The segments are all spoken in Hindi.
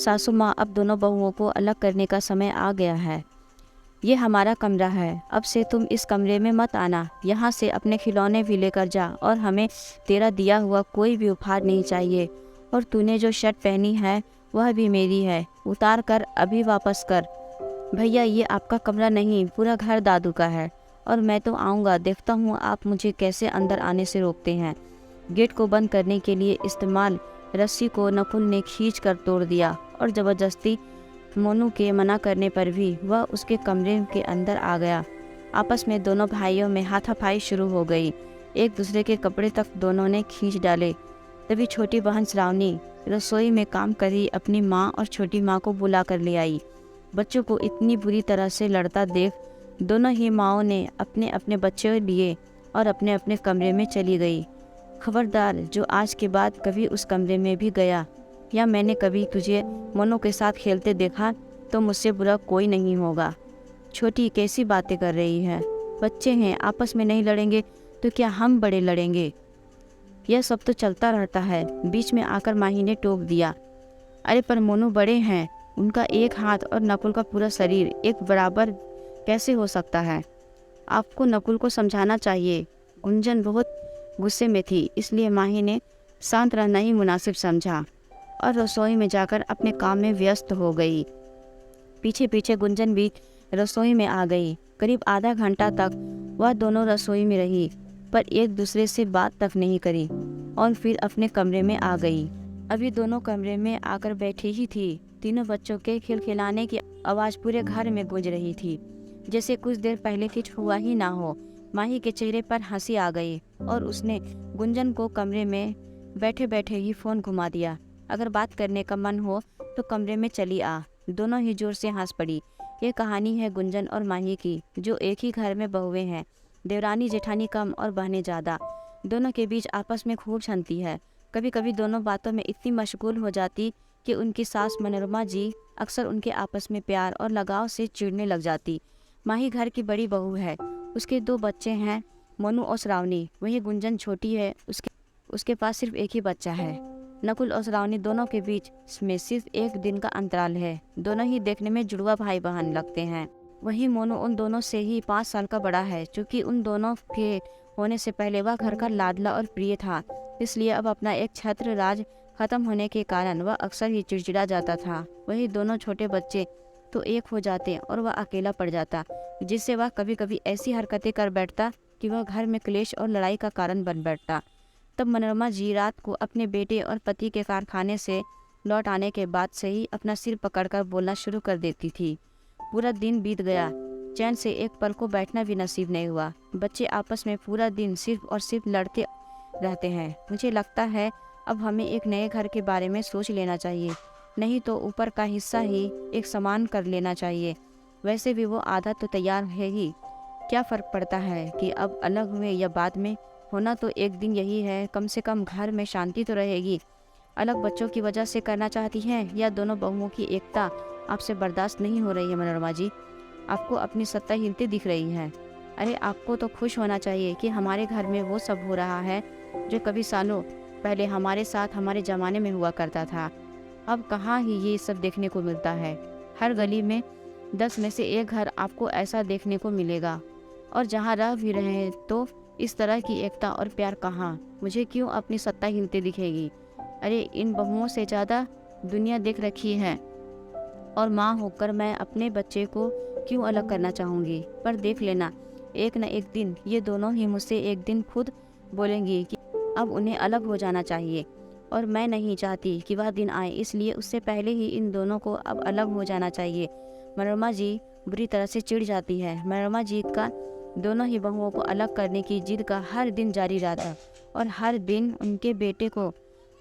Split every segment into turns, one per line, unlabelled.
सासू माँ, अब दोनों बहुओं को अलग करने का समय आ गया है। ये हमारा कमरा है, अब से तुम इस कमरे में मत आना। यहाँ से अपने खिलौने भी लेकर जा और हमें तेरा दिया हुआ कोई भी उपहार नहीं चाहिए। और तूने जो शर्ट पहनी है वह भी मेरी है, उतार कर अभी वापस कर। भैया, ये आपका कमरा नहीं, पूरा घर दादू का है। और मैं तो आऊँगा, देखता हूँ आप मुझे कैसे अंदर आने से रोकते हैं। गेट को बंद करने के लिए इस्तेमाल रस्सी को नकुल ने खींच कर तोड़ दिया और ज़बरदस्ती मोनू के मना करने पर भी वह उसके कमरे के अंदर आ गया। आपस में दोनों भाइयों में हाथापाई शुरू हो गई। एक दूसरे के कपड़े तक दोनों ने खींच डाले। तभी छोटी बहन श्रावणी रसोई में काम कर रही अपनी माँ और छोटी माँ को बुला कर ले आई। बच्चों को इतनी बुरी तरह से लड़ता देख दोनों ही माँओं ने अपने अपने बच्चे लिए और अपने अपने कमरे में चली गई। खबरदार, जो आज के बाद कभी उस कमरे में भी गया या मैंने कभी तुझे मोनू के साथ खेलते देखा तो मुझसे बुरा कोई नहीं होगा। छोटी कैसी बातें कर रही है, बच्चे हैं, आपस में नहीं लड़ेंगे तो क्या हम बड़े लड़ेंगे? यह सब तो चलता रहता है। बीच में आकर माही ने टोक दिया। अरे पर मोनू बड़े हैं, उनका एक हाथ और नकुल का पूरा शरीर एक बराबर कैसे हो सकता है? आपको नकुल को समझाना चाहिए। गुंजन बहुत गुस्से में थी, इसलिए माही ने शांत रहना ही मुनासिब समझा और रसोई में जाकर अपने काम में व्यस्त हो गई। पीछे पीछे गुंजन भी रसोई में आ गई। करीब आधा घंटा तक वह दोनों रसोई में रही, पर एक दूसरे से बात तक नहीं करी और फिर अपने कमरे में आ गई। अभी दोनों कमरे में आकर बैठी ही थी। तीनों बच्चों के खिलखिलाने की आवाज़ पूरे घर में गूंज रही थी, जैसे कुछ देर पहले कुछ हुआ ही ना हो। माही के चेहरे पर हंसी आ गई और उसने गुंजन को कमरे में बैठे बैठे ही फ़ोन घुमा दिया। अगर बात करने का मन हो तो कमरे में चली आ। दोनों ही जोर से हंस पड़ी। ये कहानी है गुंजन और माही की, जो एक ही घर में बहुएं हैं। देवरानी जेठानी कम और बहनें ज़्यादा। दोनों के बीच आपस में खूब छनती है। कभी कभी दोनों बातों में इतनी मशगूल हो जाती कि उनकी सास मनोरमा जी अक्सर उनके आपस में प्यार और लगाव से चिढ़ने लग जाती। माही घर की बड़ी बहू है, उसके 2 बच्चे हैं, मोनू और श्रावणी। वहीं गुंजन छोटी है, उसके पास सिर्फ एक ही बच्चा है। नकुल और श्रावणी दोनों के बीच में सिर्फ 1 दिन का अंतराल है। दोनों ही देखने में जुड़वा भाई बहन लगते हैं। वहीं मोनू उन दोनों से ही 5 साल का बड़ा है। चूँकि उन दोनों के होने से पहले वह घर का लाडला और प्रिय था, इसलिए अब अपना एक छत्र राज खत्म होने के कारण वह अक्सर ही चिड़चिड़ा जाता था। वही दोनों छोटे बच्चे तो एक हो जाते और वह अकेला पड़ जाता, जिससे वह कभी कभी ऐसी हरकतें कर बैठता कि वह घर में क्लेश और लड़ाई का कारण बन बैठता। तब मनोरमा जी रात को अपने बेटे और पति के कारखाने से लौट आने के बाद से ही अपना सिर पकड़कर बोलना शुरू कर देती थी। पूरा दिन बीत गया, चैन से एक पल को बैठना भी नसीब नहीं हुआ। बच्चे आपस में पूरा दिन सिर्फ और सिर्फ लड़ते रहते हैं। मुझे लगता है अब हमें एक नए घर के बारे में सोच लेना चाहिए, नहीं तो ऊपर का हिस्सा ही एक समान कर लेना चाहिए। वैसे भी वो आधा तो तैयार है ही, क्या फ़र्क पड़ता है कि अब अलग हुए या बाद में। होना तो एक दिन यही है, कम से कम घर में शांति तो रहेगी। अलग बच्चों की वजह से करना चाहती हैं या दोनों बहुओं की एकता आपसे बर्दाश्त नहीं हो रही है? मनोरमा जी, आपको अपनी सत्ताहीनता दिख रही है। अरे आपको तो खुश होना चाहिए कि हमारे घर में वो सब हो रहा है जो कभी सालों पहले हमारे साथ हमारे ज़माने में हुआ करता था। अब कहाँ ही ये सब देखने को मिलता है। हर गली में 10 में से 1 घर आपको ऐसा देखने को मिलेगा, और जहाँ रह भी रहे हैं तो इस तरह की एकता और प्यार कहाँ? मुझे क्यों अपनी सत्ताहीनता दिखेगी? अरे इन बहुओं से ज़्यादा दुनिया देख रखी है, और माँ होकर मैं अपने बच्चे को क्यों अलग करना चाहूँगी? पर देख लेना, एक न एक दिन ये दोनों ही मुझसे एक दिन खुद बोलेंगी कि अब उन्हें अलग हो जाना चाहिए, और मैं नहीं चाहती कि वह दिन आए, इसलिए उससे पहले ही इन दोनों को अब अलग हो जाना चाहिए। मनोरमा जी बुरी तरह से चिढ़ जाती है। मनोरमा जी का दोनों ही बहुओं को अलग करने की जिद का हर दिन जारी रहता, और हर दिन उनके बेटे को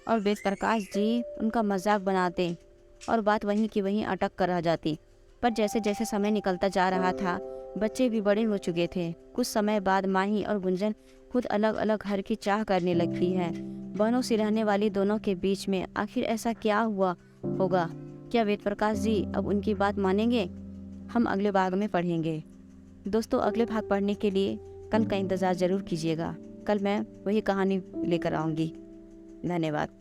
और वेद प्रकाश जी उनका मजाक बनाते और बात वहीं की वहीं अटक कर रह जाती। पर जैसे जैसे समय निकलता जा रहा था, बच्चे भी बड़े हो चुके थे। कुछ समय बाद माही और गुंजन खुद अलग अलग घर की चाह करने लगती है। बहनों से रहने वाली दोनों के बीच में आखिर ऐसा क्या हुआ होगा? क्या वेद प्रकाश जी अब उनकी बात मानेंगे? हम अगले भाग में पढ़ेंगे। दोस्तों, अगले भाग पढ़ने के लिए कल का इंतज़ार ज़रूर कीजिएगा। कल मैं वही कहानी लेकर आऊँगी। धन्यवाद।